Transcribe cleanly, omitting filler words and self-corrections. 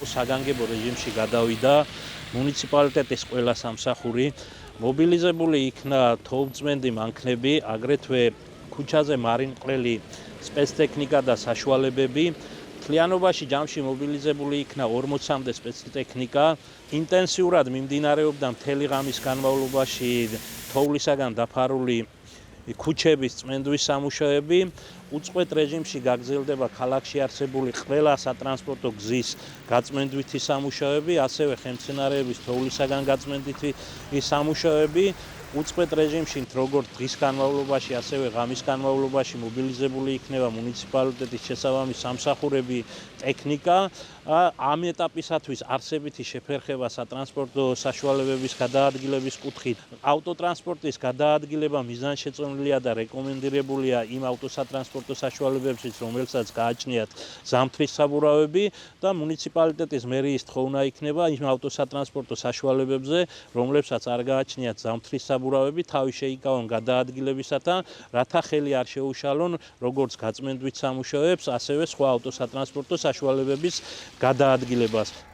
საგანგებო რეჟიმში გადავიდა მუნიციპალიტეტის ყველა სამსახური, მობილიზებული იქნა თოვლწმენდი მანქანები, აგრეთვე ქუჩაზე მარინყრელი სპეცტექნიკა და საშუალებები. მთლიანობაში ჯამში მობილიზებული იქნა 40-მდე სპეცტექნიკა. ინტენსიურად მიმდინარეობდა მთელი ღამის განმავლობაში თოვლისაგან დაფარული ქუჩების წმენდვის სამუშაოები. უწყვეტ რეჟიმში გაგრძელდება ქალაქში არსებული ყველა სატრანსპორტო გზის გაწმენდვითი სამუშაოები, ასევე ხელმძღვანელოების თოვლისაგან გაწმენდვითი სამუშაოები. უწყვეტ რეჟიმში როგორც დღის განმავლობაში, ასევე ღამის განმავლობაში მობილიზებული იქნება მუნიციპალიტეტის შესაბამისი სამსახურები, ტექნიკა. ამ ეტაპისათვის არსებითი შეფერხება სატრანსპორტო საშუალებების გადაადგილების კუთხით. ავტოტრანსპორტის გადაადგილება მიზანშეწონილია და რეკომენდირებულია იმ ავტოსატრანსპორტო საშუალებებშიც, რომელსაც გააჩნიათ ზამთრის საბურავები და მუნიციპალიტეტის მერიის თხოვნა იქნება იმ ავტოსატრანსპორტო საშუალებებზე, რომლებსაც არ გააჩნიათ ზამთრის საბურავები, თავი შეიკავონ გადაადგილებისათან, რათა ხელი არ შეუშალონ როგორც გაწმენდვით სამუშაოებს, ასევე სხვა ავტოსატრანსპორტო საშუალებების გადაადგილებას.